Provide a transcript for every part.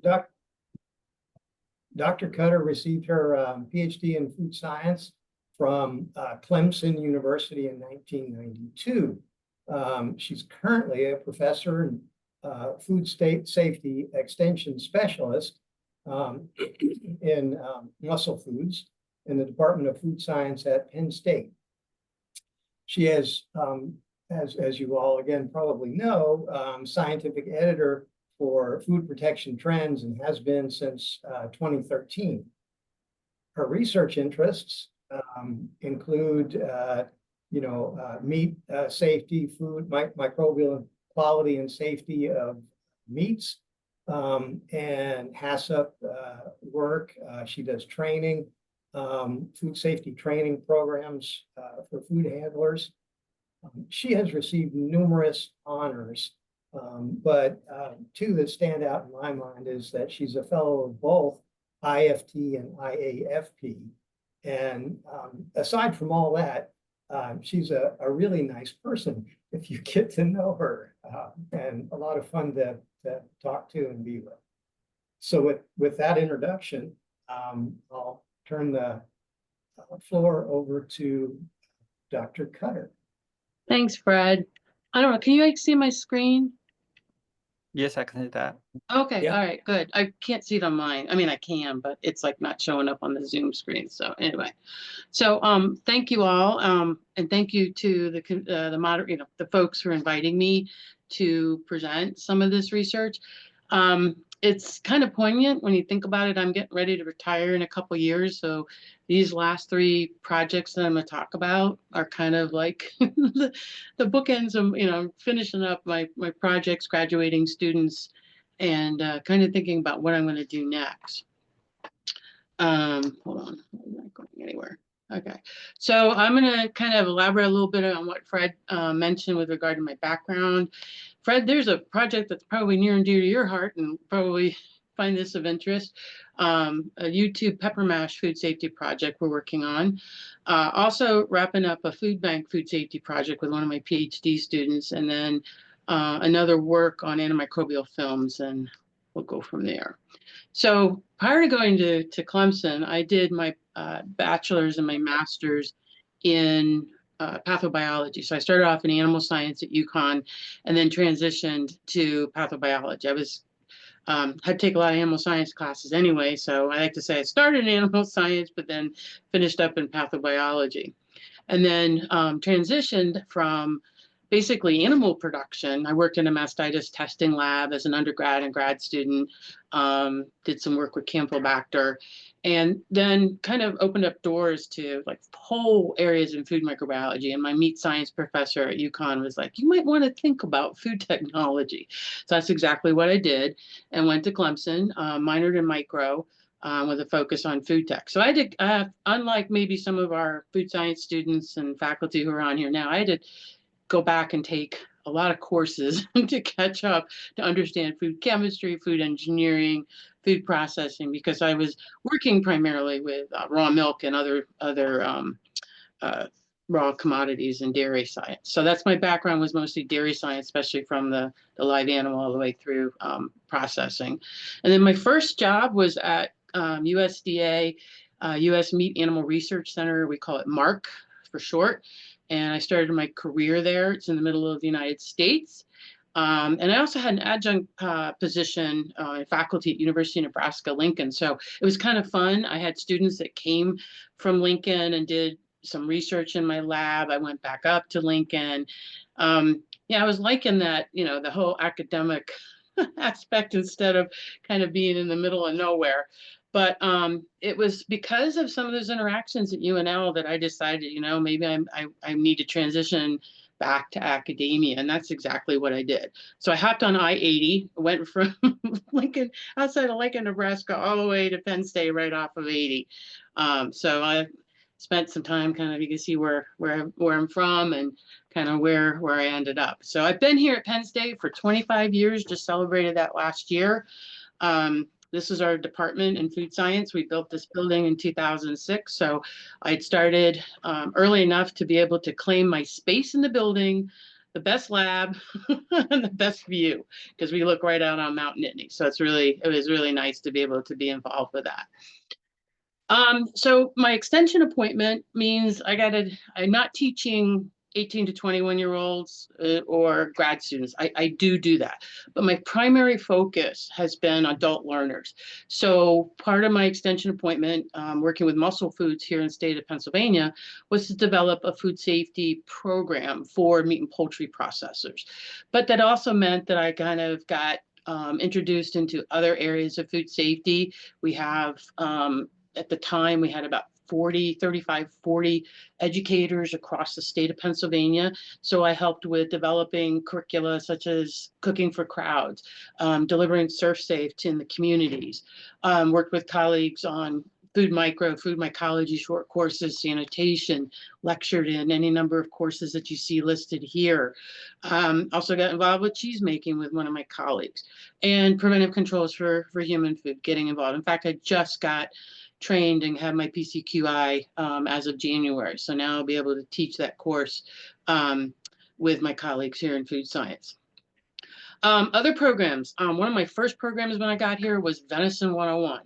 Doc, Dr. Cutter received her PhD in food science from Clemson University in 1992. She's currently a professor and food safety extension specialist in muscle foods in the Department of Food Science at Penn State. She has, as you all again probably know, scientific editor for Food Protection Trends and has been since 2013. Her research interests include, meat safety, food microbial quality and safety of meats, and HACCP work. She does training, food safety training programs for food handlers. She has received numerous honors, but two that stand out in my mind is that she's a fellow of both IFT and IAFP. And aside from all that, she's a really nice person if you get to know her, and a lot of fun to talk to and be with. So with that introduction, I'll turn the floor over to Dr. Cutter. Thanks, Fred. I don't know, can you like see my screen? Yes, I can see that. Okay, Yeah. all right, good. I can't see it on mine. I mean, I can, but it's like not showing up on the Zoom screen. So anyway, so thank you all, and thank you to the moderator, the folks for inviting me to present some of this research. It's kind of poignant when you think about it. I'm getting ready to retire in a couple years, so these last three projects that I'm going to talk about are kind of like the bookends of, I'm finishing up my projects, graduating students, and kind of thinking about what I'm going to do next. Hold on, I'm not going anywhere. Okay, so I'm going to kind of elaborate a little bit on what Fred mentioned with regard to my background. Fred, there's a project that's probably near and dear to your heart and probably find this of interest. A YouTube pepper mash food safety project we're working on. Also wrapping up a food bank food safety project with one of my PhD students, and then another work on antimicrobial films, and we'll go from there. So prior to going to Clemson, I did my bachelor's and my master's in pathobiology. So I started off in animal science at UConn and then transitioned to pathobiology. I was had to take a lot of animal science classes anyway, so I like to say I started in animal science, but then finished up in pathobiology. And then transitioned from basically animal production. I worked in a mastitis testing lab as an undergrad and grad student, did some work with Campylobacter, and then kind of opened up doors to like whole areas in food microbiology. And my meat science professor at UConn was like, you might want to think about food technology. So that's exactly what I did, and went to Clemson, minored in micro, with a focus on food tech. So I did, unlike maybe some of our food science students and faculty who are on here now, I did go back and take a lot of courses to catch up, to understand food chemistry, food engineering, food processing, because I was working primarily with raw milk and other raw commodities and dairy science. So that's my background, was mostly dairy science, especially from the live animal all the way through processing. And then my first job was at USDA, US Meat Animal Research Center. We call it MARC for short. And I started my career there. It's in the middle of the United States. And I also had an adjunct position in faculty at University of Nebraska, Lincoln. So it was kind of fun. I had students that came from Lincoln and did some research in my lab. I went back up to Lincoln. Yeah, I was liking that, the whole academic aspect instead of kind of being in the middle of nowhere. But it was because of some of those interactions at UNL that I decided, maybe I need to transition back to academia, and that's exactly what I did. So I hopped on I-80, went from Lincoln, outside of Lincoln, Nebraska, all the way to Penn State, right off of 80. So I spent some time kind of, you can see where I'm from and kind of where I ended up. So I've been here at Penn State for 25 years, just celebrated that last year. This is our department in food science. We built this building in 2006. So I'd started early enough to be able to claim my space in the building, the best lab and the best view, because we look right out on Mount Nittany. So it was really nice to be able to be involved with that. So my extension appointment means I'm not teaching 18 to 21-year-olds or grad students. I do that, but my primary focus has been adult learners. So part of my extension appointment, working with Muscle Foods here in the state of Pennsylvania, was to develop a food safety program for meat and poultry processors. But that also meant that I kind of got introduced into other areas of food safety. We have at the time, we had about 40 educators across the state of Pennsylvania. So I helped with developing curricula such as cooking for crowds, delivering Surf Safe in the communities, worked with colleagues on food mycology short courses, sanitation, lectured in any number of courses that you see listed here. Also got involved with cheese making with one of my colleagues, and preventive controls for human food, getting involved. In fact, I just got trained and have my PCQI as of January. So now I'll be able to teach that course with my colleagues here in food science. Other programs. One of my first programs when I got here was Venison 101.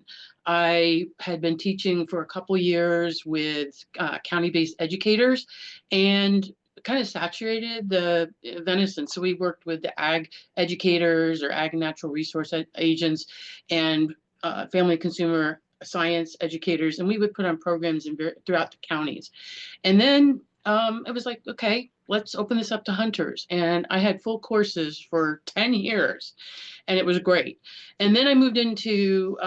I had been teaching for a couple years with county-based educators and kind of saturated the venison. So we worked with the ag educators or ag natural resource agents and family consumer science educators, and we would put on programs throughout the counties. And then it was like, okay, let's open this up to hunters. And I had full courses for 10 years, and it was great. And then I moved into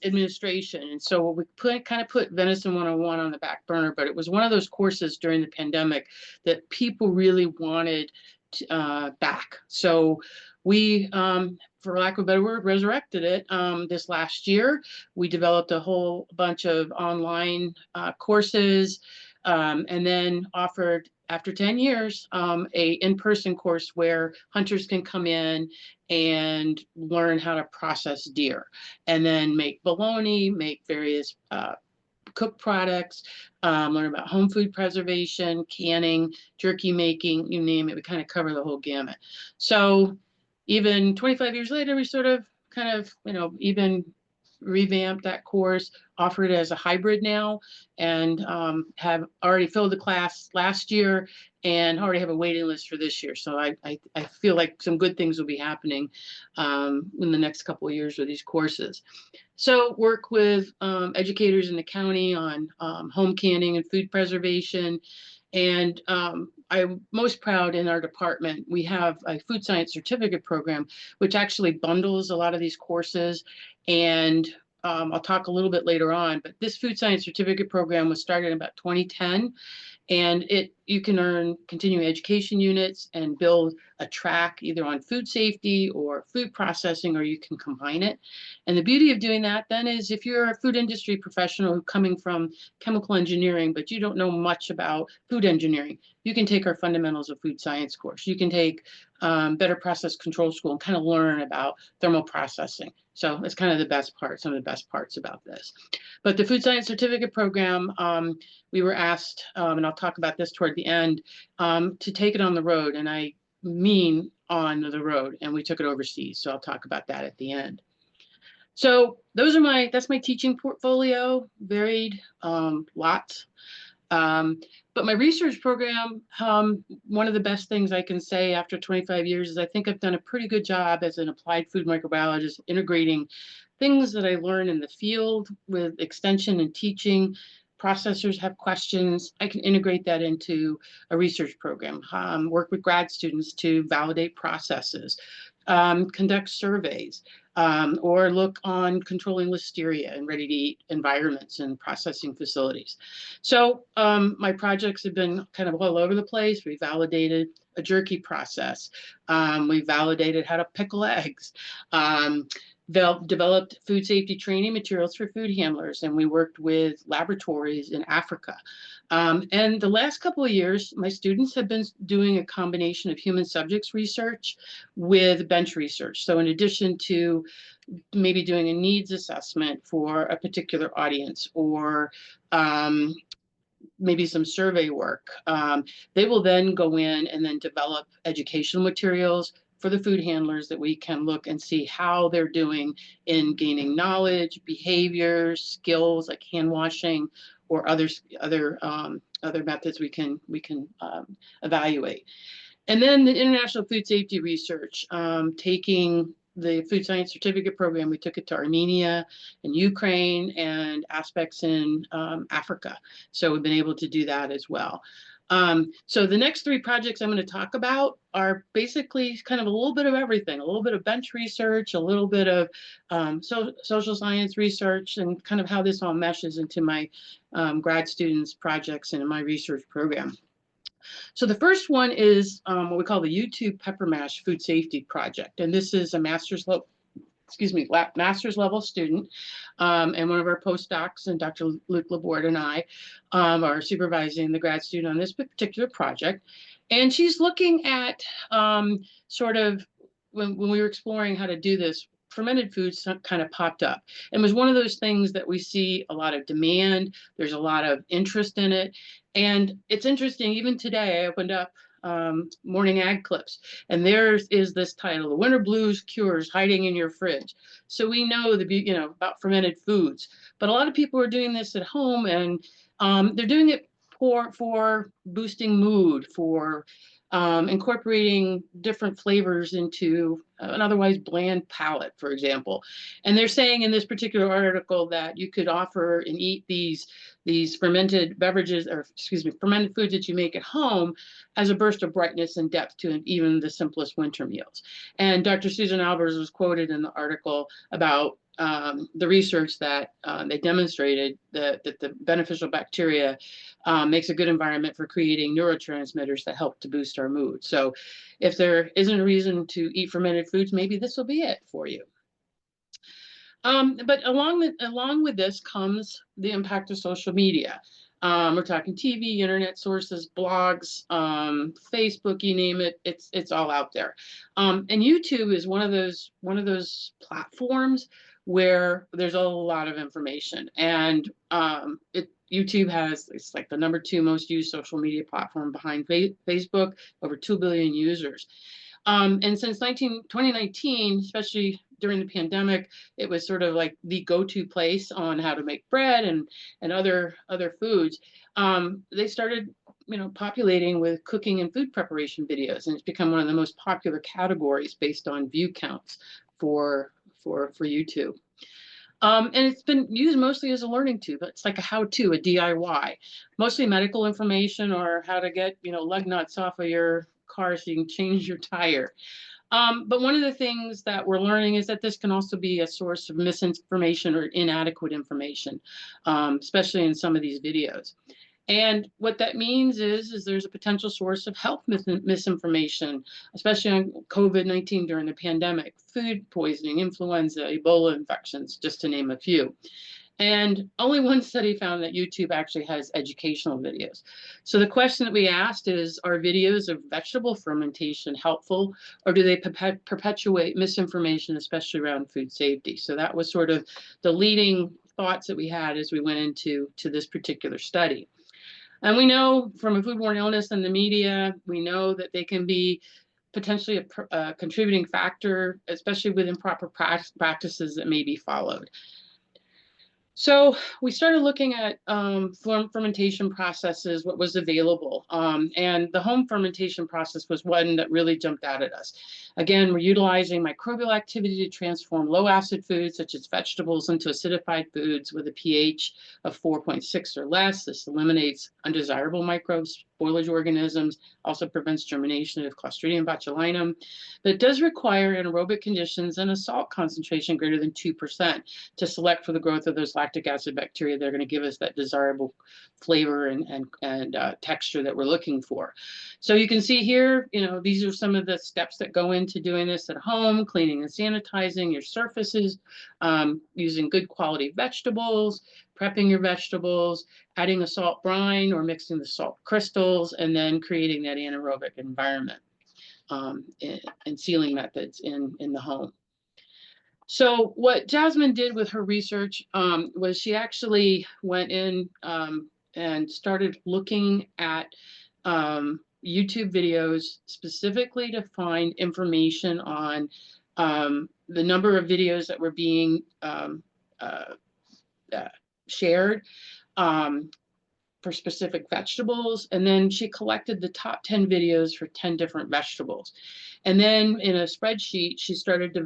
administration. And so we kind of put Venison 101 on the back burner, but it was one of those courses during the pandemic that people really wanted back. So we, for lack of a better word, resurrected it this last year. We developed a whole bunch of online courses, and then offered, after 10 years, a in-person course where hunters can come in and learn how to process deer, and then make bologna, make various cooked products, learn about home food preservation, canning, jerky making, you name it. We kind of cover the whole gamut. So even 25 years later, we sort of even revamped that course, offer it as a hybrid now, and have already filled the class last year and already have a waiting list for this year. So I feel like some good things will be happening in the next couple of years with these courses. So work with educators in the county on home canning and food preservation. And I'm most proud in our department, we have a food science certificate program, which actually bundles a lot of these courses. And I'll talk a little bit later on, but this food science certificate program was started in about 2010. And you can earn continuing education units and build a track either on food safety or food processing, or you can combine it. And the beauty of doing that then is if you're a food industry professional coming from chemical engineering, but you don't know much about food engineering, you can take our fundamentals of food science course. You can take better process control school and kind of learn about thermal processing. So it's kind of the best part, some of the best parts about this. But the food science certificate program, we were asked, and I'll talk about this toward the end, to take it on the road, and I mean on the road, and we took it overseas. So I'll talk about that at the end. So that's my teaching portfolio, varied, lots. But my research program, one of the best things I can say after 25 years is I think I've done a pretty good job as an applied food microbiologist, integrating things that I learned in the field with extension and teaching. Processors have questions, I can integrate that into a research program, work with grad students to validate processes, conduct surveys, or look on controlling listeria in ready-to-eat environments and processing facilities. So my projects have been kind of all over the place. We validated a jerky process. We validated how to pickle eggs. Developed food safety training materials for food handlers, and we worked with laboratories in Africa. And the last couple of years, my students have been doing a combination of human subjects research with bench research. So in addition to maybe doing a needs assessment for a particular audience, or maybe some survey work. They will then go in and then develop educational materials for the food handlers that we can look and see how they're doing in gaining knowledge, behaviors, skills like hand washing, or other methods we can evaluate. And then the international food safety research, taking the food science certificate program, we took it to Armenia and Ukraine and aspects in Africa. So we've been able to do that as well. So the next 3 projects I'm going to talk about are basically kind of a little bit of everything, a little bit of bench research, a little bit of social science research, and kind of how this all meshes into my grad students' projects and my research program. So the first one is what we call the YouTube Pepper Mash Food Safety Project. And this is a master's level student, and one of our postdocs, and Dr. Luke Laborde and I are supervising the grad student on this particular project. And she's looking at sort of when we were exploring how to do this, fermented foods kind of popped up. And it was one of those things that we see a lot of demand. There's a lot of interest in it. And it's interesting, even today, I opened up Morning Ag Clips, and there is this title: "The Winter Blues Cures Hiding in Your Fridge." So we know about fermented foods, but a lot of people are doing this at home, and they're doing it for boosting mood, for incorporating different flavors into an otherwise bland palate, for example. And they're saying in this particular article that you could offer and eat these fermented beverages, or excuse me, fermented foods that you make at home as a burst of brightness and depth to even the simplest winter meals. And Dr. Susan Albers was quoted in the article about the research that they demonstrated that the beneficial bacteria makes a good environment for creating neurotransmitters that help to boost our mood. So if there isn't a reason to eat fermented foods, maybe this will be it for you. But along with this comes the impact of social media. We're talking TV, internet sources, blogs, Facebook, you name it, it's all out there. And YouTube is one of those platforms where there's a lot of information. And YouTube it's like the #2 most used social media platform behind Facebook, over 2 billion users. And since 2019, especially during the pandemic, it was sort of like the go-to place on how to make bread and other foods. They started, populating with cooking and food preparation videos, and it's become one of the most popular categories based on view counts for YouTube. And it's been used mostly as a learning tool. It's like a how-to, a DIY, mostly medical information, or how to get, lug nuts off of your car so you can change your tire. But one of the things that we're learning is that this can also be a source of misinformation or inadequate information, especially in some of these videos. And what that means is there's a potential source of health misinformation, especially on COVID-19 during the pandemic, food poisoning, influenza, Ebola infections, just to name a few. And only one study found that YouTube actually has educational videos. So the question that we asked is, are videos of vegetable fermentation helpful, or do they perpetuate misinformation, especially around food safety? So that was sort of the leading thoughts that we had as we went into this particular study. And we know from a foodborne illness and the media, we know that they can be potentially a contributing factor, especially with improper practices that may be followed. So we started looking at fermentation processes, what was available. And the home fermentation process was one that really jumped out at us. Again, we're utilizing microbial activity to transform low acid foods, such as vegetables, into acidified foods with a pH of 4.6 or less. This eliminates undesirable microbes, spoilage organisms, also prevents germination of Clostridium botulinum. But it does require anaerobic conditions and a salt concentration greater than 2% to select for the growth of those lactic acid bacteria that are going to give us that desirable flavor and texture that we're looking for. So you can see here, these are some of the steps that go into doing this at home: cleaning and sanitizing your surfaces, using good quality vegetables, prepping your vegetables, adding a salt brine or mixing the salt crystals, and then creating that anaerobic environment and sealing methods in the home. So what Jasmine did with her research was she actually went in and started looking at YouTube videos specifically to find information on the number of videos that were being shared for specific vegetables. And then she collected the top 10 videos for 10 different vegetables. And then in a spreadsheet,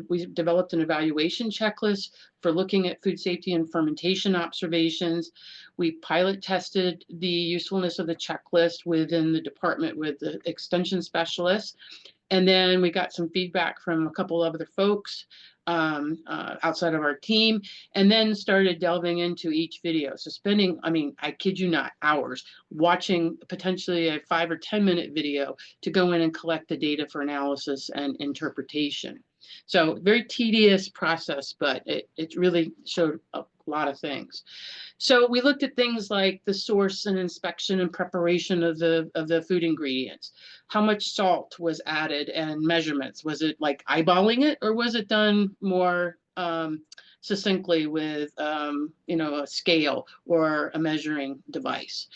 we developed an evaluation checklist for looking at food safety and fermentation observations. We pilot tested the usefulness of the checklist within the department with the extension specialists. And then we got some feedback from a couple of other folks outside of our team, and then started delving into each video. So spending, I mean, I kid you not, hours watching potentially a 5 or 10 minute video to go in and collect the data for analysis and interpretation. So very tedious process, but it really showed a lot of things. So we looked at things like the source and inspection and preparation of the food ingredients. How much salt was added and measurements? Was it like eyeballing it, or was it done more succinctly with a scale or a measuring device?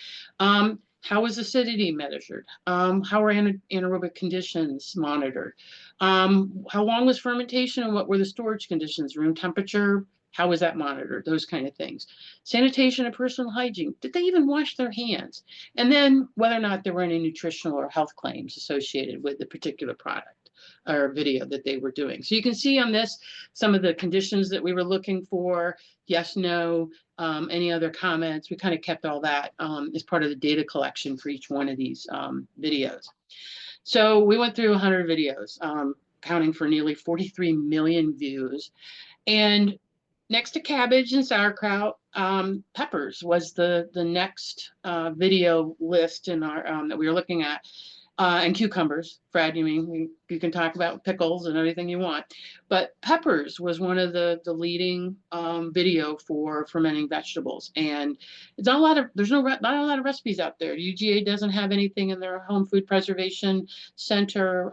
How was acidity measured? How were anaerobic conditions monitored? How long was fermentation, and what were the storage conditions? Room temperature? How was that monitored? Those kind of things. Sanitation and personal hygiene. Did they even wash their hands? And then whether or not there were any nutritional or health claims associated with the particular product or video that they were doing. So you can see on this some of the conditions that we were looking for. Yes, no, any other comments. We kind of kept all that as part of the data collection for each one of these videos. So we went through 100 videos, counting for nearly 43 million views. And next to cabbage and sauerkraut, peppers was the next video list in our that we were looking at, and cucumbers. Fred, you can talk about pickles and everything you want, but peppers was one of the leading video for fermenting vegetables. And it's not a lot of not a lot of recipes out there. UGA doesn't have anything in their Home Food Preservation Center.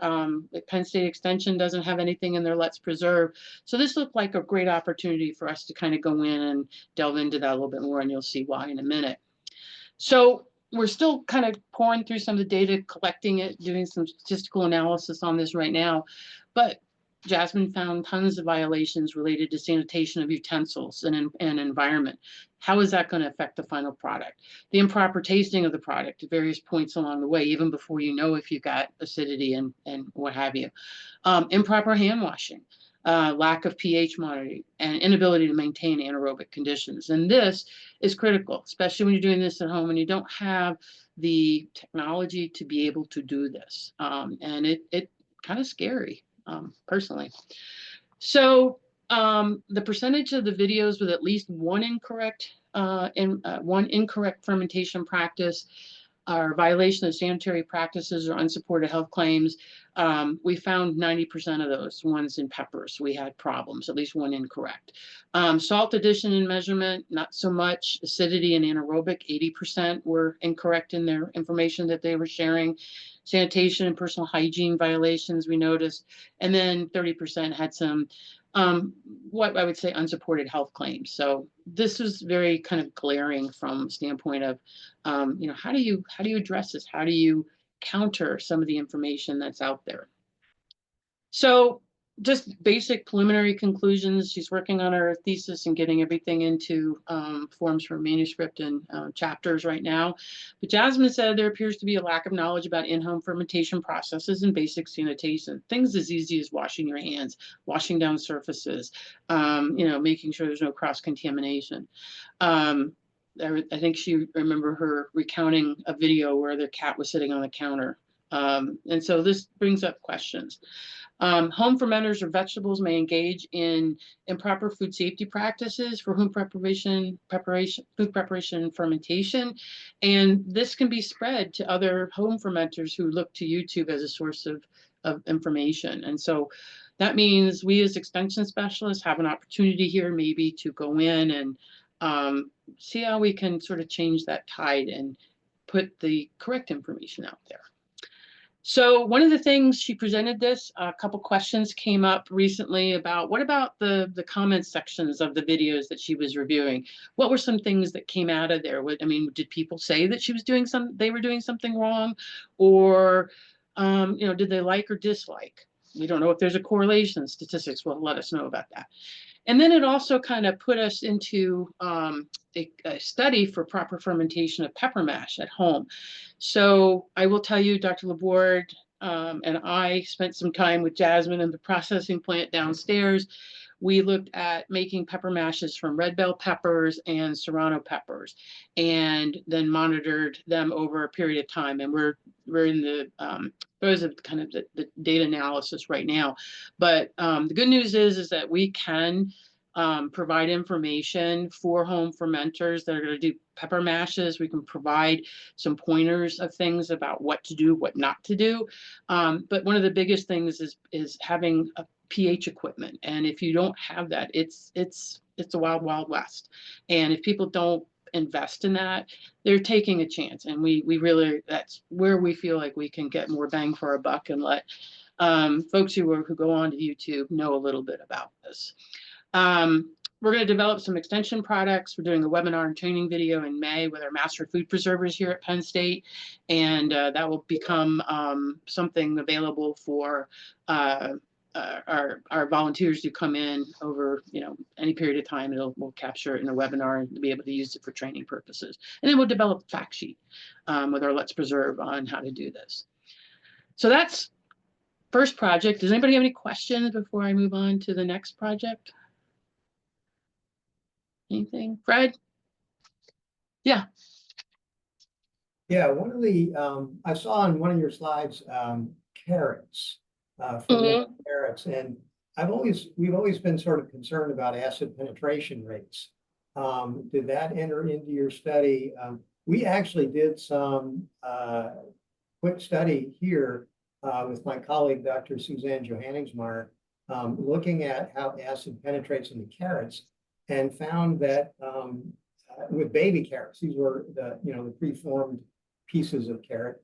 Penn State Extension doesn't have anything in their Let's Preserve. So this looked like a great opportunity for us to kind of go in and delve into that a little bit more, and you'll see why in a minute. So we're still kind of pouring through some of the data, collecting it, doing some statistical analysis on this right now. But Jasmine found tons of violations related to sanitation of utensils and environment. How is that going to affect the final product? The improper tasting of the product at various points along the way, even before you know if you've got acidity and what have you. Improper hand washing. Lack of pH monitoring, and inability to maintain anaerobic conditions. And this is critical, especially when you're doing this at home and you don't have the technology to be able to do this. And it kind of scary, personally. So the percentage of the videos with at least one incorrect fermentation practice or violation of sanitary practices or unsupported health claims, we found 90% of those ones in peppers. We had problems, at least one incorrect. Salt addition and measurement, not so much. Acidity and anaerobic, 80% were incorrect in their information that they were sharing. Sanitation and personal hygiene violations, we noticed. And then 30% had some what I would say unsupported health claims. So this was very kind of glaring from standpoint of, how do you address this? How do you counter some of the information that's out there? So just basic preliminary conclusions. She's working on her thesis and getting everything into forms for manuscript and chapters right now. But Jasmine said there appears to be a lack of knowledge about in-home fermentation processes and basic sanitation. Things as easy as washing your hands, washing down surfaces, making sure there's no cross-contamination. I think she remember her recounting a video where the cat was sitting on the counter. And so this brings up questions. Home fermenters or vegetables may engage in improper food safety practices for food preparation and fermentation. And this can be spread to other home fermenters who look to YouTube as a source of information. And so that means we as extension specialists have an opportunity here maybe to go in and see how we can sort of change that tide and put the correct information out there. So one of the things she presented this, a couple questions came up recently about what about the comment sections of the videos that she was reviewing? What were some things that came out of there? I mean, did people say that they were doing something wrong, or did they like or dislike? We don't know if there's a correlation. Statistics will let us know about that. And then it also kind of put us into a study for proper fermentation of pepper mash at home. So I will tell you, Dr. Laborde and I spent some time with Jasmine in the processing plant downstairs. We looked at making pepper mashes from red bell peppers and serrano peppers, and then monitored them over a period of time. And we're in the those are kind of the data analysis right now. But the good news is that we can provide information for home fermenters that are going to do pepper mashes. We can provide some pointers of things about what to do, what not to do. But one of the biggest things is having a pH equipment. And if you don't have that, it's a wild, wild west. And if people don't invest in that, they're taking a chance. And we really, that's where we feel like we can get more bang for our buck and let folks who go on to YouTube know a little bit about this. We're going to develop some extension products. We're doing a webinar and training video in May with our master food preservers here at Penn State, and that will become something available for our volunteers to come in over any period of time. We'll capture it in a webinar and be able to use it for training purposes. And then we'll develop a fact sheet with our Let's Preserve on how to do this. So that's first project. Does anybody have any questions before I move on to the next project? Anything, Fred? Yeah. Yeah, one of the, I saw on one of your slides, carrots, carrots, and we've always been sort of concerned about acid penetration rates. Did that enter into your study? We actually did some quick study here with my colleague, Dr. Suzanne Johanningsmeyer, looking at how acid penetrates into carrots, and found that with baby carrots, these were the preformed pieces of carrot,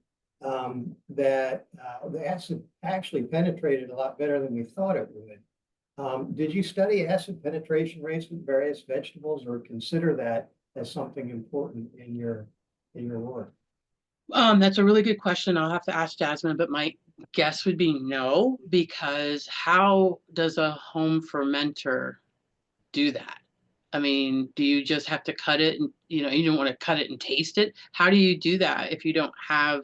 that the acid actually penetrated a lot better than we thought it would. Did you study acid penetration rates with various vegetables, or consider that as something important in your work? That's a really good question. I'll have to ask Jasmine, but my guess would be no, because how does a home fermenter do that? I mean, do you just have to cut it and, you don't want to cut it and taste it? How do you do that if you don't have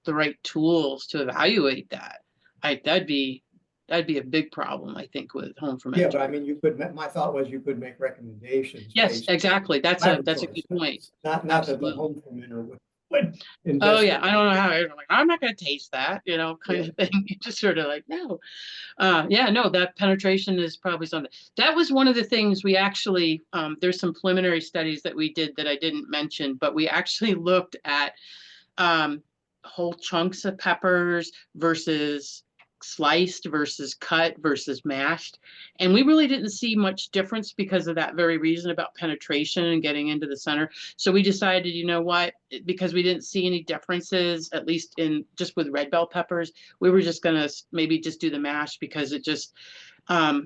the right tools to evaluate that? That'd be a big problem, I think, with home fermentation. Yeah, but I mean, my thought was you could make recommendations. Yes, exactly. That's a good point. Not that the home fermenter would. Oh yeah, I don't know how. I'm not going to taste that, kind of thing. You just sort of like, no. Yeah, no, that penetration is probably something. That was one of the things we actually, there's some preliminary studies that we did that I didn't mention, but we actually looked at whole chunks of peppers versus sliced versus cut versus mashed. And we really didn't see much difference because of that very reason about penetration and getting into the center. So we decided, you know what, because we didn't see any differences, at least in just with red bell peppers, we were just going to maybe just do the mash, because it just,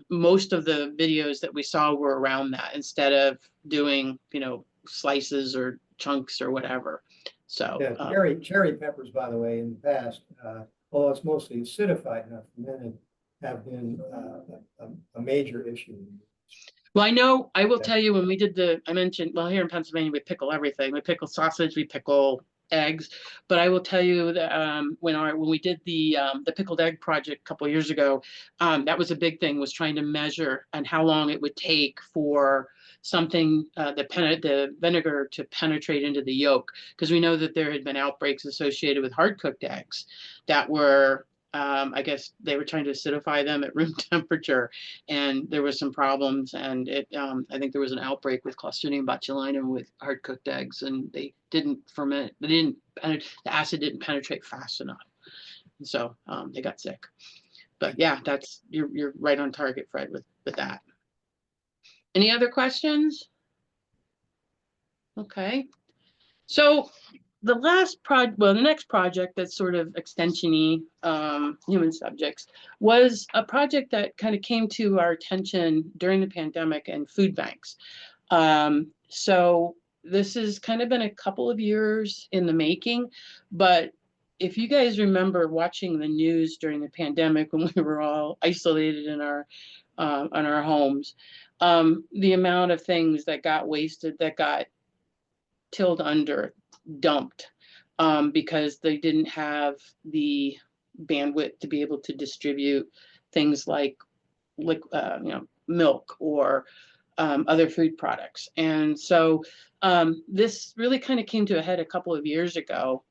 most of the videos that we saw were around that instead of doing, slices or chunks or whatever. So yeah, cherry peppers, by the way, in the past, although it's mostly acidified enough, fermented, have been a major issue. Well, I will tell you, when we did I mentioned, well, here in Pennsylvania, we pickle everything. We pickle sausage, we pickle eggs, but I will tell you that when we did the pickled egg project a couple of years ago, that was a big thing, was trying to measure and how long it would take for something, the vinegar to penetrate into the yolk, because we know that there had been outbreaks associated with hard cooked eggs that were, I guess they were trying to acidify them at room temperature, and there was some problems, and I think there was an outbreak with Clostridium botulinum with hard cooked eggs, and they didn't ferment, the acid didn't penetrate fast enough, and so they got sick. But yeah, you're right on target, Fred, with that. Any other questions? Okay, so the next project that's sort of extension-y, human subjects, was a project that kind of came to our attention during the pandemic and food banks. So this has kind of been a couple of years in the making, but if you guys remember watching the news during the pandemic when we were all isolated in our homes, the amount of things that got wasted, that got tilled under, dumped, because they didn't have the bandwidth to be able to distribute things like milk or other food products. And so this really kind of came to a head a couple of years ago.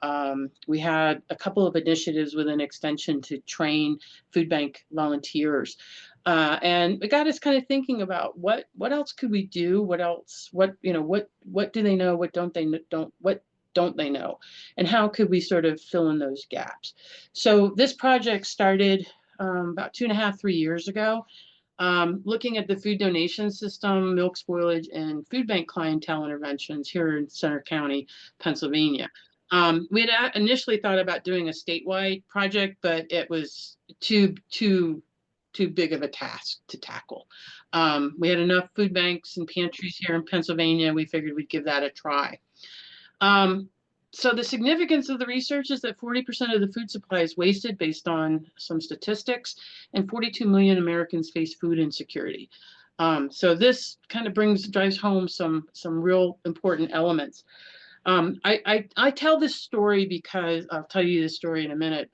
We had a couple of initiatives within Extension to train food bank volunteers. And it got us kind of thinking about what else could we do? What do they know? What don't they know? And how could we sort of fill in those gaps? So this project started about 2.5, 3 years ago. Looking at the food donation system, milk spoilage, and food bank clientele interventions here in Center County, Pennsylvania. We had initially thought about doing a statewide project, but it was too big of a task to tackle. We had enough food banks and pantries here in Pennsylvania. We figured we'd give that a try. So the significance of the research is that 40% of the food supply is wasted based on some statistics, and 42 million Americans face food insecurity. So this kind of drives home some real important elements. I tell this story because I'll tell you this story in a minute,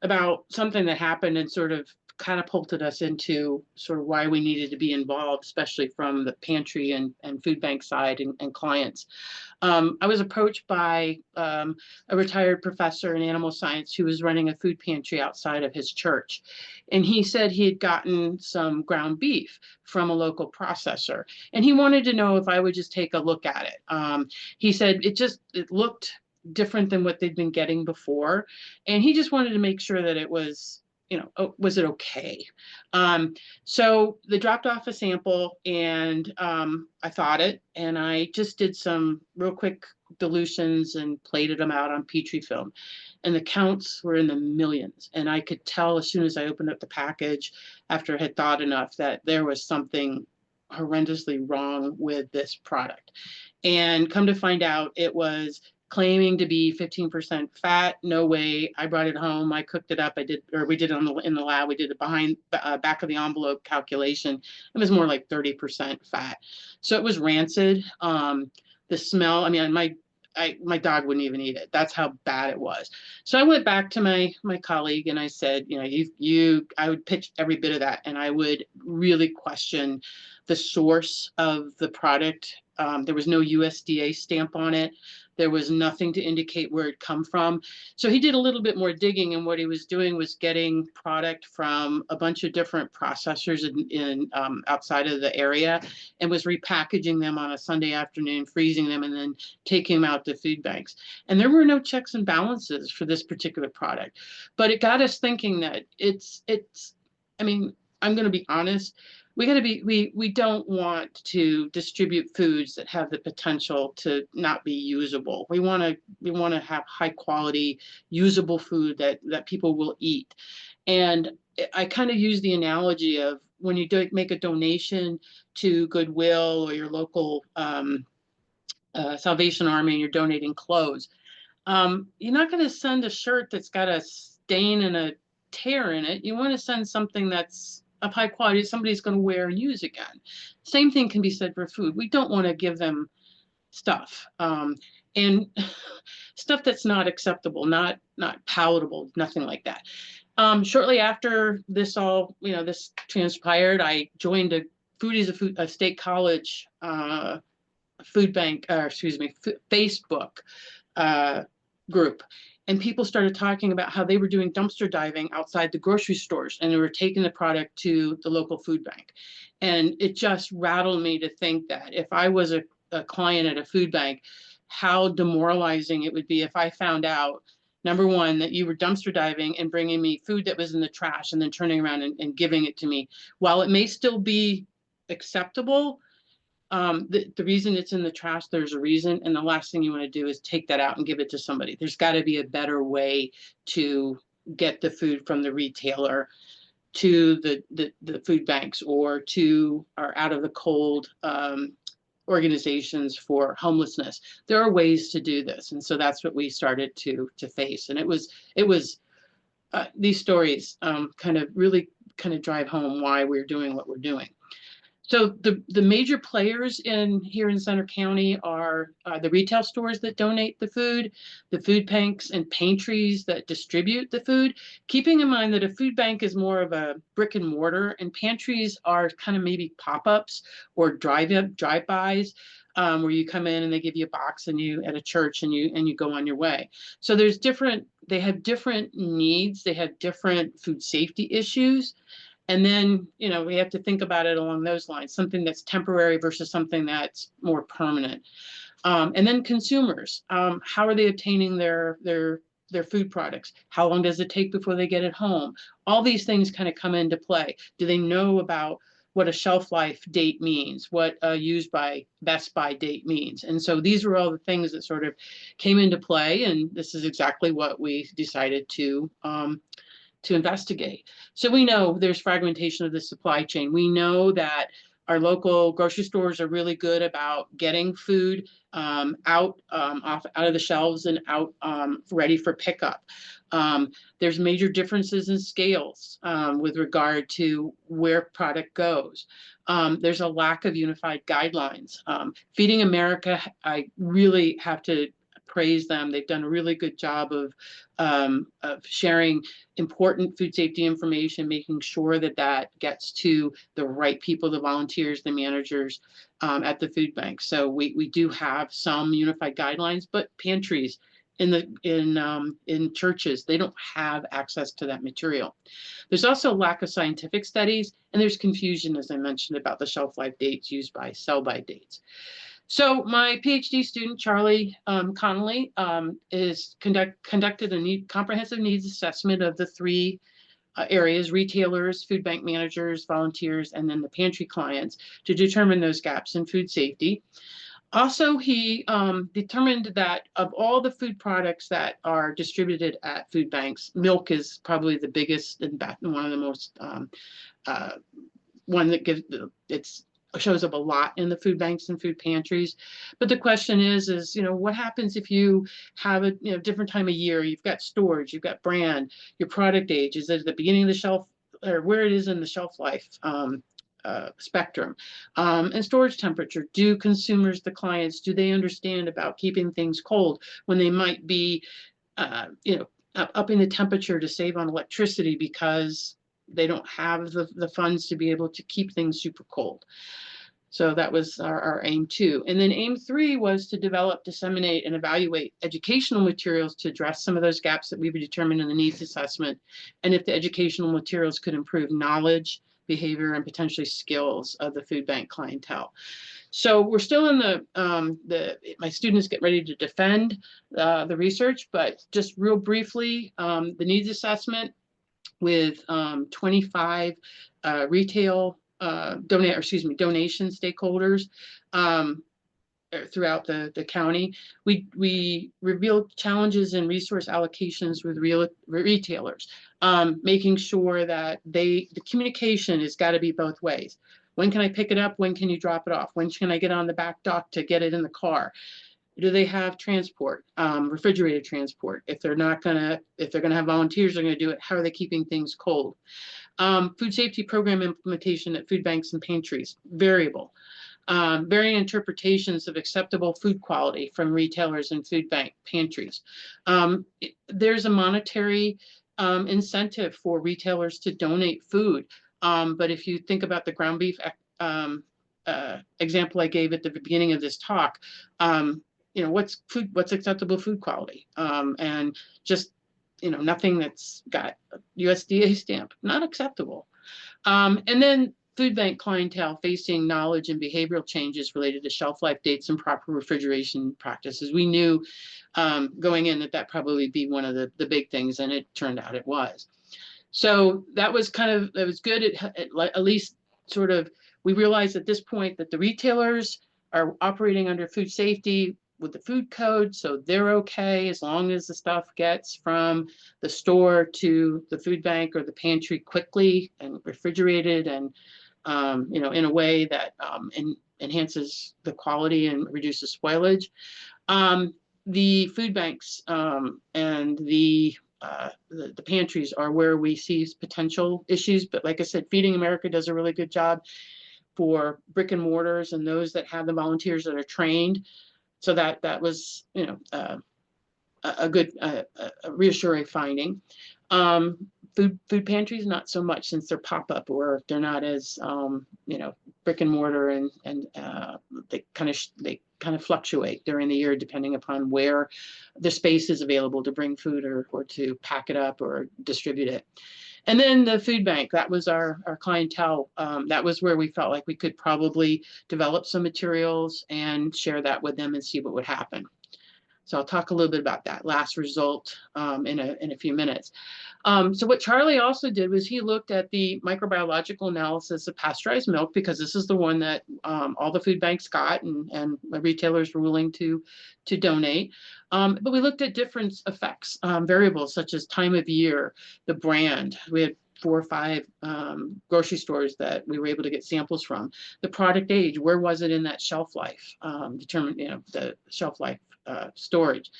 about something that happened and sort of catapulted us into sort of why we needed to be involved, especially from the pantry and food bank side and clients. I was approached by a retired professor in animal science who was running a food pantry outside of his church. And he said he had gotten some ground beef from a local processor. And he wanted to know if I would just take a look at it. He said it looked different than what they'd been getting before. And he just wanted to make sure that it was, was it okay? So they dropped off a sample, and I thought it, and I just did some real quick dilutions and plated them out on Petri film. And the counts were in the millions. And I could tell as soon as I opened up the package, after I had thawed enough, that there was something horrendously wrong with this product. And come to find out, it was claiming to be 15% fat. No way. I brought it home. I cooked it up. We did it in the lab. We did it back of the envelope calculation. It was more like 30% fat. So it was rancid. The smell, I mean, my dog wouldn't even eat it. That's how bad it was. So I went back to my colleague and I said, I would pitch every bit of that, and I would really question the source of the product. There was no USDA stamp on it. There was nothing to indicate where it come from. So he did a little bit more digging, and what he was doing was getting product from a bunch of different processors in outside of the area, and was repackaging them on a Sunday afternoon, freezing them, and then taking them out to food banks. And there were no checks and balances for this particular product. But it got us thinking that I mean, I'm going to be honest. We don't want to distribute foods that have the potential to not be usable. We want to have high quality, usable food that people will eat. And I kind of use the analogy of when you make a donation to Goodwill or your local Salvation Army and you're donating clothes. You're not going to send a shirt that's got a stain and a tear in it. You want to send something that's of high quality somebody's going to wear and use again. Same thing can be said for food. We don't want to give them stuff and stuff that's not acceptable, not palatable, nothing like that. Shortly after this this transpired, I joined a state college food bank, Facebook group. And people started talking about how they were doing dumpster diving outside the grocery stores, and they were taking the product to the local food bank. And it just rattled me to think that if I was a client at a food bank, how demoralizing it would be if I found out, number one, that you were dumpster diving and bringing me food that was in the trash and then turning around and giving it to me. While it may still be acceptable, the reason it's in the trash, there's a reason. And the last thing you want to do is take that out and give it to somebody. There's got to be a better way to get the food from the retailer to the food banks or to or out of the cold organizations for homelessness. There are ways to do this. And so that's what we started to face. And it was these stories kind of really kind of drive home why we're doing what we're doing. So the major players here in Center County are the retail stores that donate the food banks and pantries that distribute the food, keeping in mind that a food bank is more of a brick and mortar and pantries are kind of maybe pop-ups or drive-bys where you come in and they give you a box and you at a church and you go on your way. So they have different needs, they have different food safety issues. And then, we have to think about it along those lines, something that's temporary versus something that's more permanent. And then consumers, how are they obtaining their food products? How long does it take before they get it home? All these things kind of come into play. Do they know about what a shelf life date means, what a use by best by date means? And so these were all the things that sort of came into play. And this is exactly what we decided to investigate. So we know there's fragmentation of the supply chain. We know that our local grocery stores are really good about getting food out of the shelves and out ready for pickup. There's major differences in scales with regard to where product goes. There's a lack of unified guidelines. Feeding America, I really have to praise them. They've done a really good job of sharing important food safety information, making sure that gets to the right people, the volunteers, the managers at the food bank. So we do have some unified guidelines, but pantries in churches, they don't have access to that material. There's also a lack of scientific studies, and there's confusion, as I mentioned, about the shelf life dates used by sell-by dates. So my PhD student, Charlie Connolly, conducted a comprehensive needs assessment of the three areas: retailers, food bank managers, volunteers, and then the pantry clients, to determine those gaps in food safety. Also, he determined that of all the food products that are distributed at food banks, milk is probably the biggest and one of the most one that shows up a lot in the food banks and food pantries. But the question is, what happens if you have a different time of year? You've got storage, you've got brand, your product age, is it at the beginning of the shelf or where it is in the shelf life spectrum, and storage temperature. Do consumers, the clients, do they understand about keeping things cold when they might be, upping the temperature to save on electricity because they don't have the funds to be able to keep things super cold? So that was our aim 2. And then aim 3 was to develop, disseminate, and evaluate educational materials to address some of those gaps that we would determine in the needs assessment, and if the educational materials could improve knowledge, behavior, and potentially skills of the food bank clientele. So we're still in my students get ready to defend the research, but just real briefly, the needs assessment with 25 retail donation stakeholders throughout the county. We revealed challenges in resource allocations with retailers, making sure that the communication has got to be both ways. When can I pick it up? When can you drop it off? When can I get on the back dock to get it in the car? Do they have transport, refrigerated transport? If they're gonna have volunteers, they're gonna do it. How are they keeping things cold? Food safety program implementation at food banks and pantries, variable. Varying interpretations of acceptable food quality from retailers and food bank pantries. There's a monetary incentive for retailers to donate food. But if you think about the ground beef example I gave at the beginning of this talk, what's acceptable food quality? And just, nothing that's got a USDA stamp, not acceptable. And then food bank clientele facing knowledge and behavioral changes related to shelf life dates and proper refrigeration practices. We knew going in that probably be one of the big things, and it turned out it was. So that was good. It at least sort of We realized at this point that the retailers are operating under food safety with the food code, so they're okay as long as the stuff gets from the store to the food bank or the pantry quickly and refrigerated and in a way that enhances the quality and reduces spoilage. The food banks and the pantries are where we see potential issues, but like I said, Feeding America does a really good job for brick and mortars and those that have the volunteers that are trained. So that was, a good, reassuring finding. Food pantries, not so much, since they're pop-up or they're not as, brick and mortar, and they kind of fluctuate during the year depending upon where the space is available to bring food or to pack it up or distribute it. And then the food bank, that was our clientele. That was where we felt like we could probably develop some materials and share that with them and see what would happen. So I'll talk a little bit about that last result in a few minutes. So what Charlie also did was he looked at the microbiological analysis of pasteurized milk, because this is the one that all the food banks got and retailers were willing to donate. But we looked at different effects, variables such as time of year, the brand. We had 4 or 5 grocery stores that we were able to get samples from. The product age, where was it in that shelf life? Determine, the shelf life. Storage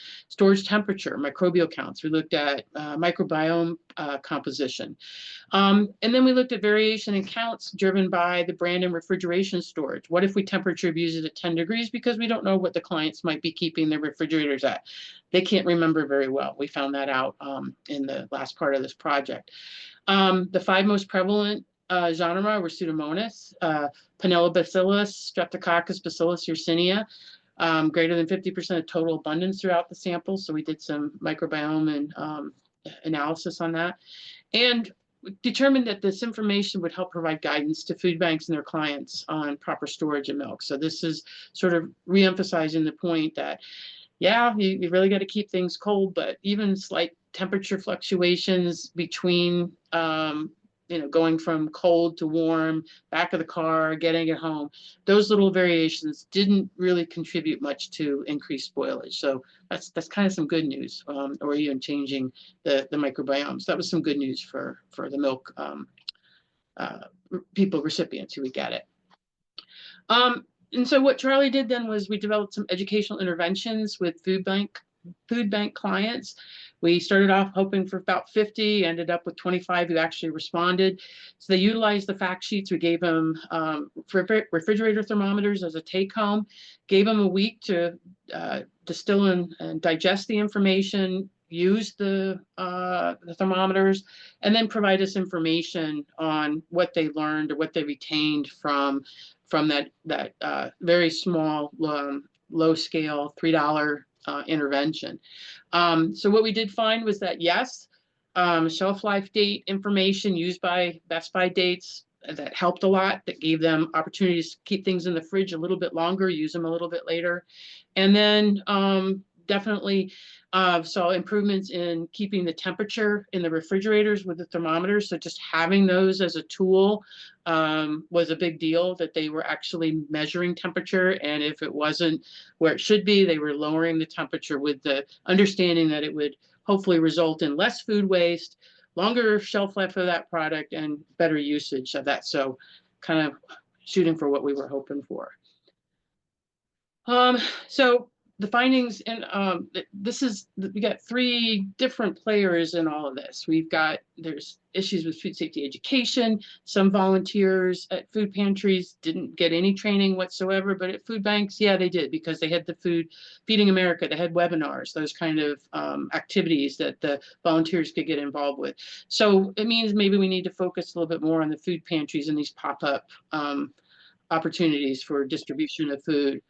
temperature, microbial counts. We looked at microbiome composition. And then we looked at variation in counts driven by the brand and refrigeration storage. What if we temperature abuse it at 10 degrees because we don't know what the clients might be keeping their refrigerators at? They can't remember very well. We found that out in the last part of this project. The 5 most prevalent genera were Pseudomonas, Panellobacillus, Streptococcus, Bacillus yersinia. Greater than 50% of total abundance throughout the sample. So we did some microbiome and analysis on that, and determined that this information would help provide guidance to food banks and their clients on proper storage of milk. So this is sort of re-emphasizing the point that, yeah, you really got to keep things cold, but even slight temperature fluctuations between going from cold to warm, back of the car, getting it home, those little variations didn't really contribute much to increased spoilage. So that's kind of some good news, or even changing the microbiome. So that was some good news for the milk recipients who would get it. And so what Charlie did then was we developed some educational interventions with food bank clients. We started off hoping for about 50, ended up with 25 who actually responded. So they utilized the fact sheets. We gave them refrigerator thermometers as a take-home, gave them a week to distill and digest the information, use the thermometers, and then provide us information on what they learned or what they retained from that very small, low-scale $3 intervention. So what we did find was that, yes, shelf life date information used by Best By dates, that helped a lot, that gave them opportunities to keep things in the fridge a little bit longer, use them a little bit later. And then definitely saw improvements in keeping the temperature in the refrigerators with the thermometers. So just having those as a tool was a big deal, that they were actually measuring temperature. And if it wasn't where it should be, they were lowering the temperature with the understanding that it would hopefully result in less food waste, longer shelf life of that product, and better usage of that. So kind of shooting for what we were hoping for. So the findings, and we got 3 different players in all of this. There's issues with food safety education. Some volunteers at food pantries didn't get any training whatsoever, but at food banks, yeah, they did, because they had the Feeding America, they had webinars, those kind of activities that the volunteers could get involved with. So it means maybe we need to focus a little bit more on the food pantries and these pop-up opportunities for distribution of food.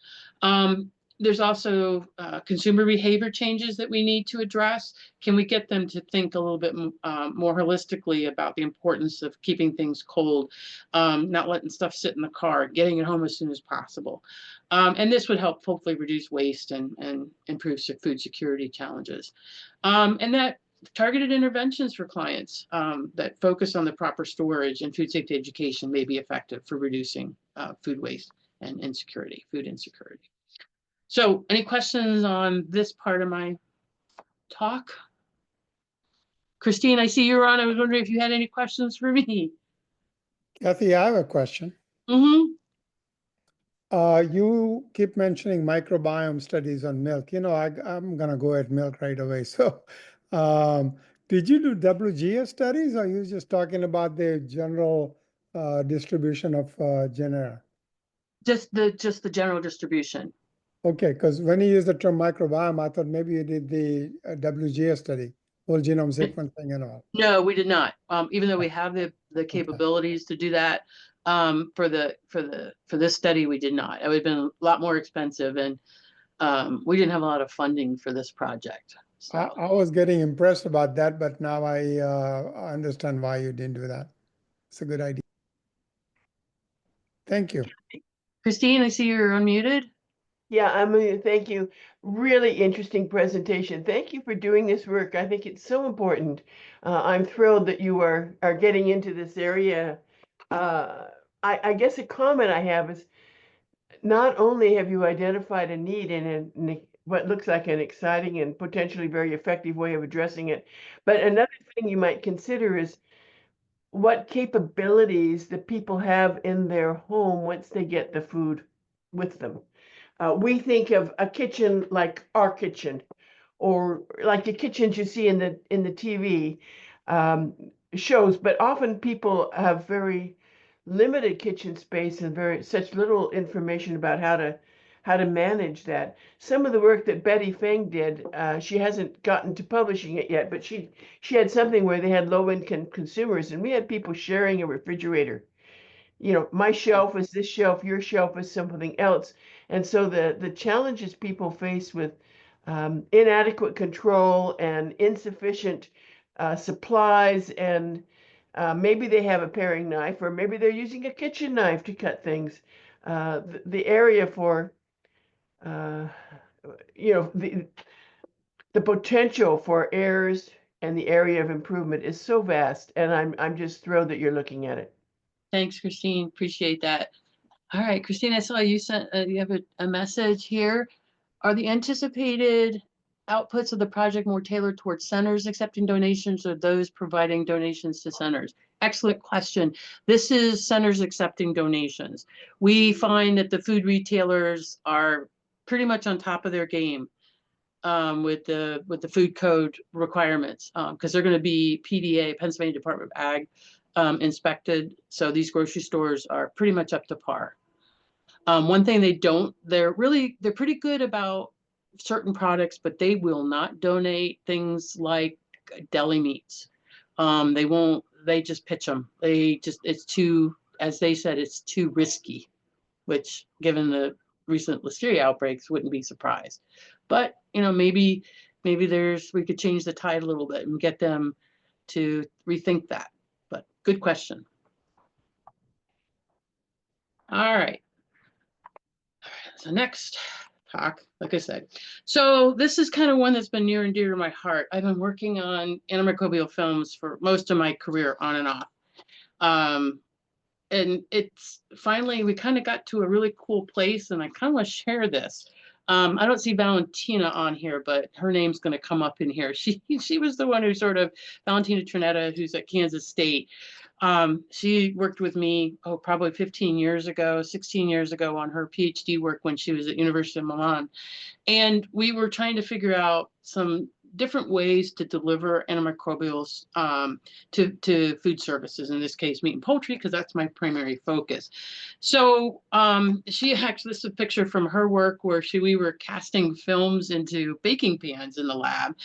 There's also consumer behavior changes that we need to address. Can we get them to think a little bit more holistically about the importance of keeping things cold, not letting stuff sit in the car, getting it home as soon as possible? And this would help hopefully reduce waste and improve food security challenges. And that targeted interventions for clients that focus on the proper storage and food safety education may be effective for reducing food waste and insecurity, food insecurity. So any questions on this part of my talk? Christine, I see you're on. I was wondering if you had any questions for me. Kathy, I have a question. Mm-hmm. You keep mentioning microbiome studies on milk. You know, I'm going to go at milk right away. So did you do WGS studies, or are you just talking about the general distribution of genera? Just the general distribution. Okay, because when you use the term microbiome, I thought maybe you did the WGS study, whole genome sequencing and all. No, we did not. Even though we have the capabilities to do that, for this study, we did not. It would have been a lot more expensive, and we didn't have a lot of funding for this project. So. I was getting impressed about that, but now I understand why you didn't do that. It's a good idea. Thank you. Christine, I see you're unmuted. Yeah, thank you. Really interesting presentation. Thank you for doing this work. I think it's so important. I'm thrilled that you are getting into this area. I guess a comment I have is not only have you identified a need in what looks like an exciting and potentially very effective way of addressing it, but another thing you might consider is what capabilities the people have in their home once they get the food with them. We think of a kitchen like our kitchen, or like the kitchens you see in the TV shows, but often people have very limited kitchen space and such little information about how to manage that. Some of the work that Betty Feng did, she hasn't gotten to publishing it yet, but she had something where they had low-income consumers, and we had people sharing a refrigerator. You know, my shelf is this shelf, your shelf is something else. And so the challenges people face with inadequate control and insufficient supplies, and maybe they have a paring knife, or maybe they're using a kitchen knife to cut things. The area for, you know, the potential for errors and the area of improvement is so vast, and I'm just thrilled that you're looking at it. Thanks, Christine. Appreciate that. All right, Christine, I saw you sent you have a message here. Are the anticipated outputs of the project more tailored towards centers accepting donations, or those providing donations to centers? Excellent question. This is centers accepting donations. We find that the food retailers are pretty much on top of their game with the food code requirements, because they're going to be PDA, Pennsylvania Department of Ag, inspected. So these grocery stores are pretty much up to par. One thing they're pretty good about certain products, but they will not donate things like deli meats. They just pitch them. It's too, as they said, it's too risky, which given the recent listeria outbreaks, wouldn't be surprised. But, you know, maybe we could change the tide a little bit and get them to rethink that. But good question. All right. So next talk, like I said. So this is kind of one that's been near and dear to my heart. I've been working on antimicrobial films for most of my career, on and off. And it's finally, we kind of got to a really cool place, and I kind of want to share this. I don't see Valentina on here, but her name's going to come up in here. She was the one who Valentina Trinetta, who's at Kansas State. She worked with me, probably 15 years ago, 16 years ago on her PhD work when she was at University of Milan. And we were trying to figure out some different ways to deliver antimicrobials to food services, in this case meat and poultry, because that's my primary focus. So she actually, this is a picture from her work where we were casting films into baking pans in the lab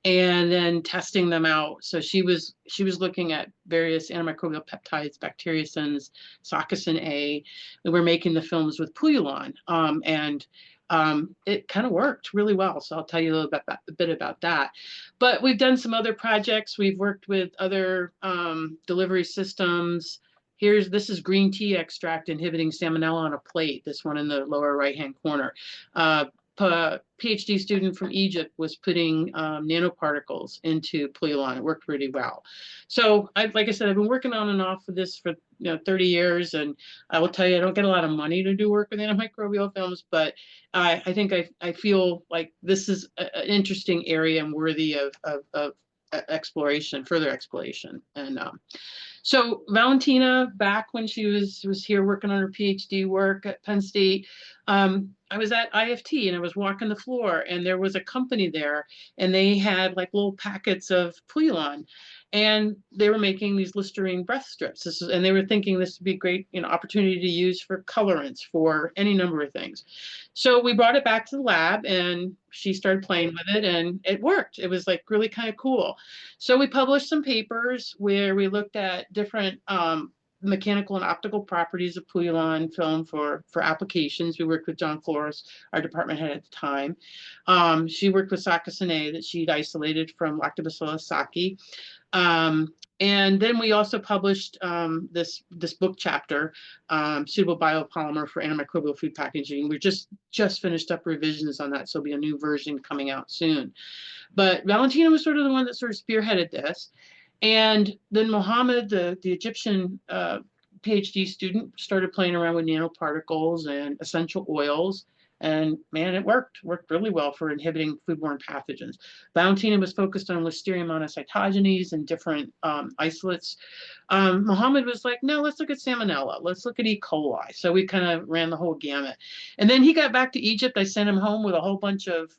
and then testing them out. So she was looking at various antimicrobial peptides, bacteriocins, Socosin A. We were making the films with Pouillan, and it kind of worked really well. So I'll tell you a bit about that. But we've done some other projects. We've worked with other delivery systems. This is green tea extract inhibiting salmonella on a plate, this one in the lower right-hand corner. PhD student from Egypt was putting nanoparticles into Polyolon. It worked really well. So like I said, I've been working on and off with this for 30 years, and I will tell you, I don't get a lot of money to do work with antimicrobial films, but I think I feel like this is an interesting area and worthy of exploration, further exploration. And so Valentina, back when she was here working on her PhD work at Penn State, I was at IFT and I was walking the floor, and there was a company there, and they had like little packets of Polyolon, and they were making these Listerine breath strips. And they were thinking this would be a great opportunity to use for colorants, for any number of things. So we brought it back to the lab, and she started playing with it, and it worked. It was like really kind of cool. So we published some papers where we looked at different mechanical and optical properties of Polyolon film for applications. We worked with John Flores, our department head at the time. She worked with Sakasane that she'd isolated from Lactobacillus sakei. And then we also published this book chapter, Suitable Biopolymer for Antimicrobial Food Packaging. We're just finished up revisions on that, so there'll be a new version coming out soon. But Valentina was sort of the one that sort of spearheaded this. And then Mohammed, the Egyptian PhD student, started playing around with nanoparticles and essential oils. And man, it worked really well for inhibiting foodborne pathogens. Valentina was focused on Listeria monocytogenes and different isolates. Mohammed was like, no, let's look at Salmonella. Let's look at E. coli. So we kind of ran the whole gamut. And then he got back to Egypt. I sent him home with a whole bunch of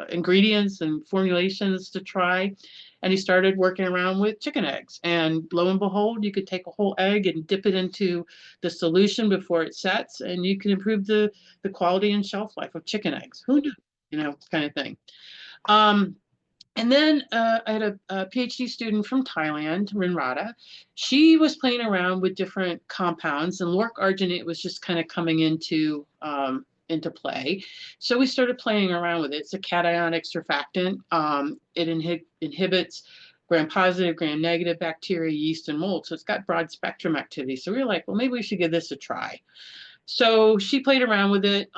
ingredients and formulations to try. And he started working around with chicken eggs. And lo and behold, you could take a whole egg and dip it into the solution before it sets, and you can improve the quality and shelf life of chicken eggs. Who knew? Kind of thing. And then I had a PhD student from Thailand, Rinrata. She was playing around with different compounds, and lauric arginate was just kind of coming into play. So we started playing around with it. It's a cationic surfactant. It inhibits gram-positive, gram-negative bacteria, yeast, and mold. So it's got broad spectrum activity. So we were like, well, maybe we should give this a try. So she played around with it.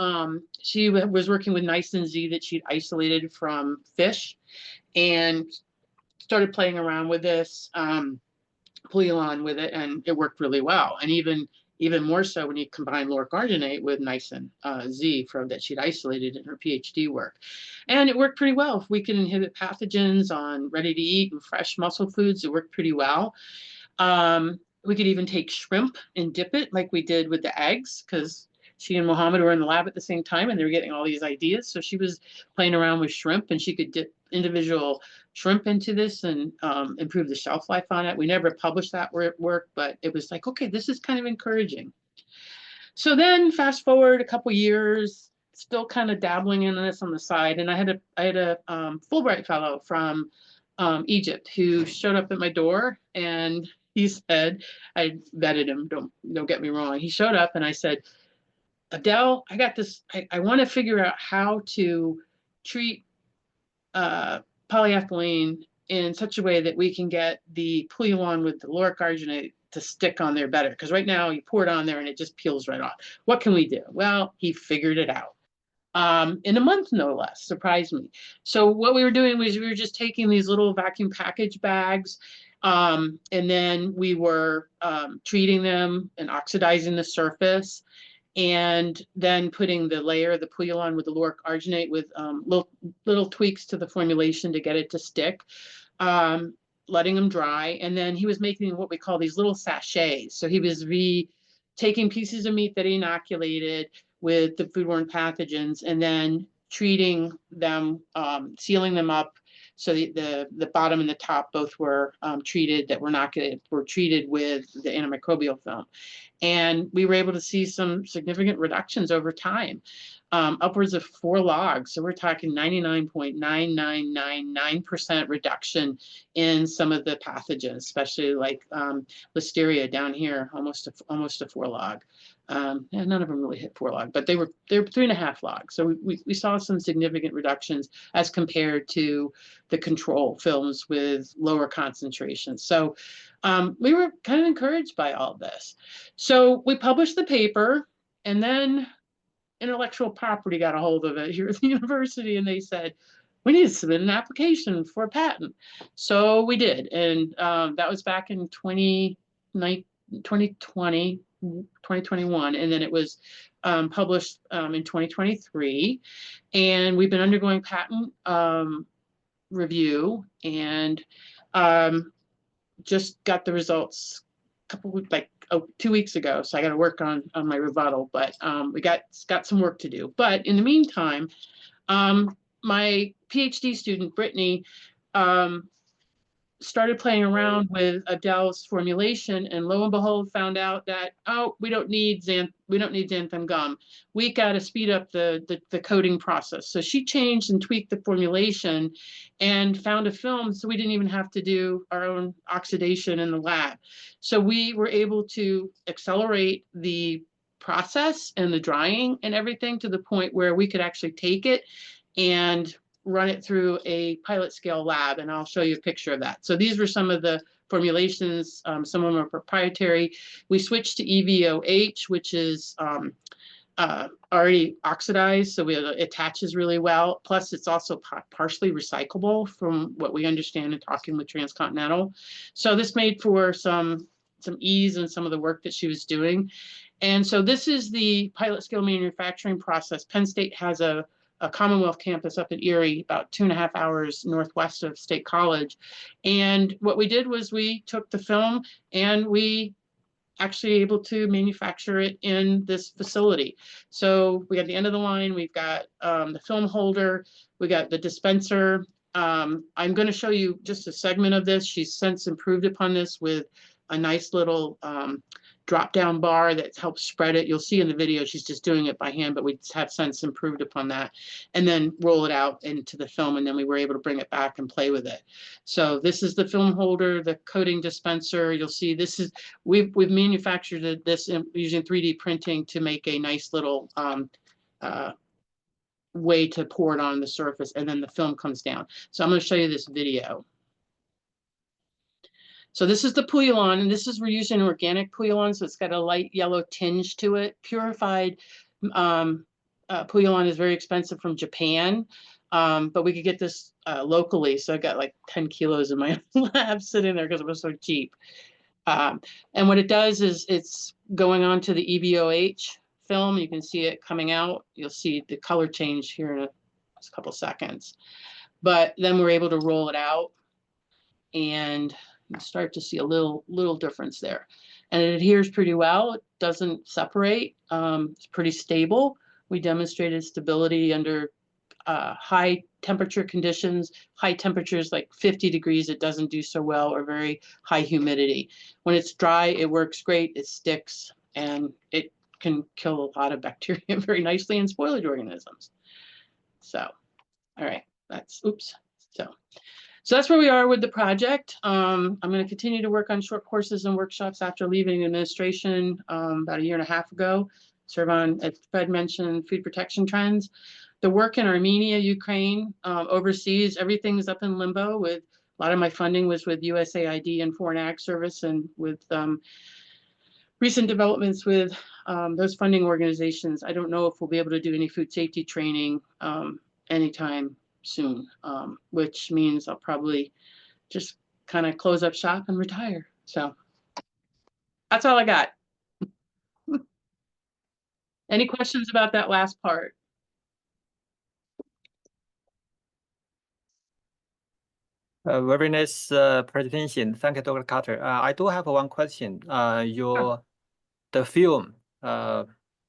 She was working with nisin Z that she'd isolated from fish, and started playing around with this Polyolon with it, and it worked really well. And even more so when you combine lauric arginate with nisin Z that she'd isolated in her PhD work. And it worked pretty well. If we can inhibit pathogens on ready-to-eat and fresh muscle foods, it worked pretty well. We could even take shrimp and dip it like we did with the eggs, because she and Mohammed were in the lab at the same time, and they were getting all these ideas. So she was playing around with shrimp, and she could dip individual shrimp into this and improve the shelf life on it. We never published that work, but it was like, okay, this is kind of encouraging. So then fast forward a couple years, still kind of dabbling in this on the side. And I had a Fulbright fellow from Egypt who showed up at my door, and he said, I vetted him, don't get me wrong. He showed up and I said, Adele, I got this, I want to figure out how to treat polyethylene in such a way that we can get the Polyolon with the lauric arginate to stick on there better. Because right now you pour it on there and it just peels right off. What can we do? Well, he figured it out. In a month, no less, surprised me. So what we were doing was we were just taking these little vacuum package bags, and then we were treating them and oxidizing the surface, and then putting the layer of the Polyolon with the lauric arginate with little tweaks to the formulation to get it to stick, letting them dry. And then he was making what we call these little sachets. So he was taking pieces of meat that he inoculated with the foodborne pathogens, and then treating them, sealing them up. So the bottom and the top both were treated, that were inoculated, were treated with the antimicrobial film. And we were able to see some significant reductions over time, upwards of 4 logs. So we're talking 99.9999% reduction in some of the pathogens, especially like Listeria down here, almost a 4 log. And none of them really hit 4 log, but they were 3.5 logs. So we saw some significant reductions as compared to the control films with lower concentrations. So we were kind of encouraged by all this. So we published the paper, and then intellectual property got a hold of it here at the university, and they said, we need to submit an application for a patent. So we did, and that was back in 2020, 2021, and then it was published in 2023. And we've been undergoing patent review, and just got the results a couple weeks, like 2 weeks ago. So I got to work on my rebuttal, but we got some work to do. But in the meantime, my PhD student, Brittany, started playing around with Adele's formulation, and lo and behold, found out that, oh, we don't need xanthan gum. We got to speed up the coating process. So she changed and tweaked the formulation and found a film, so we didn't even have to do our own oxidation in the lab. So we were able to accelerate the process and the drying and everything to the point where we could actually take it and run it through a pilot scale lab, and I'll show you a picture of that. So these were some of the formulations. Some of them are proprietary. We switched to EVOH, which is already oxidized, so it attaches really well. Plus, it's also partially recyclable from what we understand in talking with Transcontinental. So this made for some ease in some of the work that she was doing. And so this is the pilot scale manufacturing process. Penn State has a Commonwealth campus up in Erie, about 2.5 hours northwest of State College. And what we did was we took the film and we actually able to manufacture it in this facility. So we got the end of the line, we've got the film holder, we got the dispenser. I'm going to show you just a segment of this. She's since improved upon this with a nice little drop down bar that helps spread it. You'll see in the video she's just doing it by hand, but we have since improved upon that, and then roll it out into the film, and then we were able to bring it back and play with it. So this is the film holder, the coating dispenser. You'll see this is we've manufactured this using 3D printing to make a nice little way to pour it on the surface, and then the film comes down. So I'm going to show you this video. So this is the Pouillon, and we're using organic Pouillon, so it's got a light yellow tinge to it. Purified Pouillon is very expensive from Japan, but we could get this locally. So I got like 10 kilos in my lab sitting there because it was so cheap. And what it does is it's going on to the EVOH film. You can see it coming out. You'll see the color change here in a couple seconds. But then we're able to roll it out, and you start to see a little difference there. And it adheres pretty well. It doesn't separate. It's pretty stable. We demonstrated stability under high temperature conditions. High temperatures like 50 degrees, it doesn't do so well, or very high humidity. When it's dry, it works great. It sticks, and it can kill a lot of bacteria very nicely and spoilage organisms. So, all right, So that's where we are with the project. I'm going to continue to work on short courses and workshops after leaving administration about 1.5 years ago. Serve on, as Fred mentioned, food protection trends. The work in Armenia, Ukraine, overseas, everything's up in limbo. With a lot of my funding was with USAID and Foreign Ag Service, and with recent developments with those funding organizations, I don't know if we'll be able to do any food safety training anytime soon, which means I'll probably just kind of close up shop and retire. So that's all I got. Any questions about that last part? Very nice presentation. Thank you, Dr. Cutter. I do have one question. The film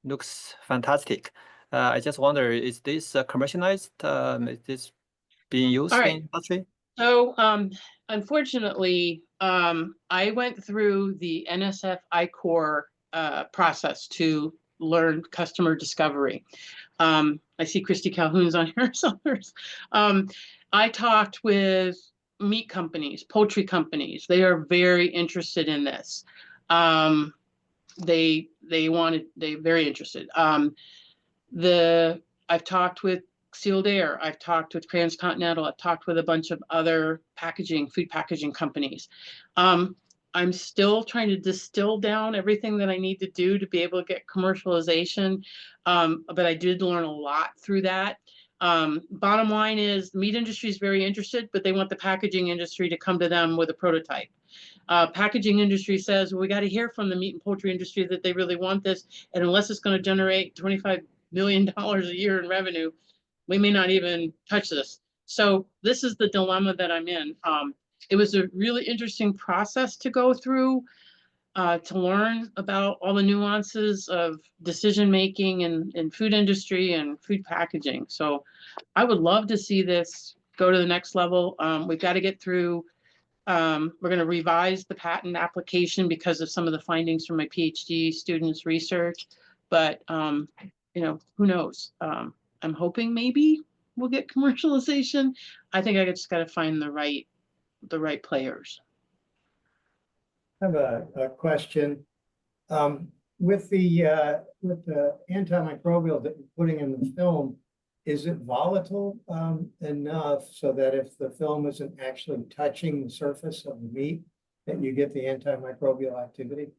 looks fantastic. I just wonder, is this commercialized? Is this being used in industry? So unfortunately, I went through the NSF I-Core process to learn customer discovery. I see Christy Calhoun's on here. So I talked with meat companies, poultry companies. They are very interested in this. They're very interested. I've talked with Sealed Air, I've talked with Transcontinental, I've talked with a bunch of other food packaging companies. I'm still trying to distill down everything that I need to do to be able to get commercialization. But I did learn a lot through that. Bottom line is the meat industry is very interested, but they want the packaging industry to come to them with a prototype. Packaging industry says, well, we got to hear from the meat and poultry industry that they really want this. And unless it's going to generate $25 million a year in revenue, we may not even touch this. So this is the dilemma that I'm in. It was a really interesting process to go through, to learn about all the nuances of decision-making in food industry and food packaging. So I would love to see this go to the next level. We've got to get through. We're going to revise the patent application because of some of the findings from my PhD students' research. But, you know, who knows? I'm hoping maybe we'll get commercialization. I think I just got to find the right players. I have a question. With the antimicrobial that you're putting in the film, is it volatile enough so that if the film isn't actually touching the surface of the meat, that you get the antimicrobial activity?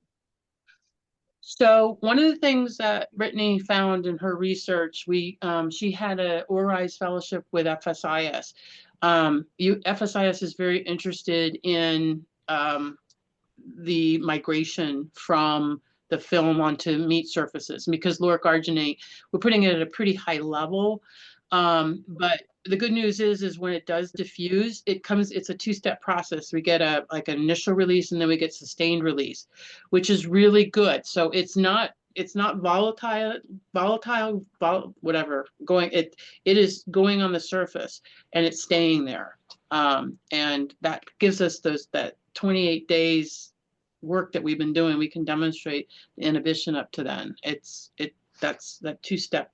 So one of the things that Brittany found in her research, she had a ORISE fellowship with FSIS. FSIS is very interested in the migration from the film onto meat surfaces, because lauric arginate, we're putting it at a pretty high level. But the good news is when it does diffuse, it's a two-step process. We get like an initial release and then we get sustained release, which is really good. So it's not volatile, whatever, it is going on the surface and it's staying there. And that gives us that 28 days work that we've been doing. We can demonstrate the inhibition up to then. That's that two-step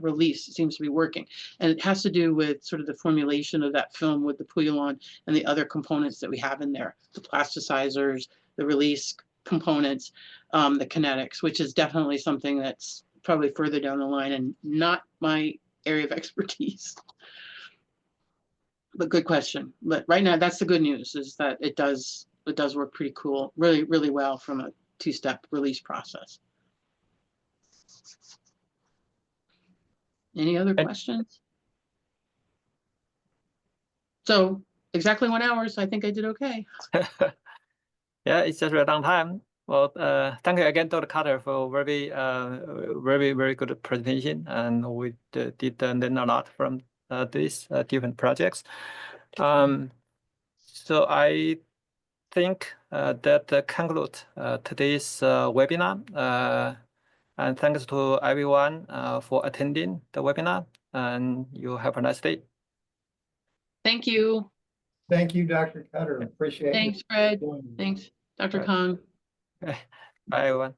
release seems to be working, and it has to do with sort of the formulation of that film with the pouillon and the other components that we have in there, the plasticizers, the release components, the kinetics, which is definitely something that's probably further down the line and not my area of expertise. But good question. But right now, that's the good news, is that it does work pretty cool, really well from a two-step release process. Any other questions? So exactly 1 hour, so I think I did okay. Yeah, it's just right on time. Well, thank you again, Dr. Cutter, for very good presentation, and we did learn a lot from these different projects. So I think that conclude today's webinar. And thanks to everyone for attending the webinar, and you have a nice day. Thank you. Thank you, Dr. Cutter. Appreciate it. Thanks, Fred. Thanks, Dr. Kong. Bye, everyone.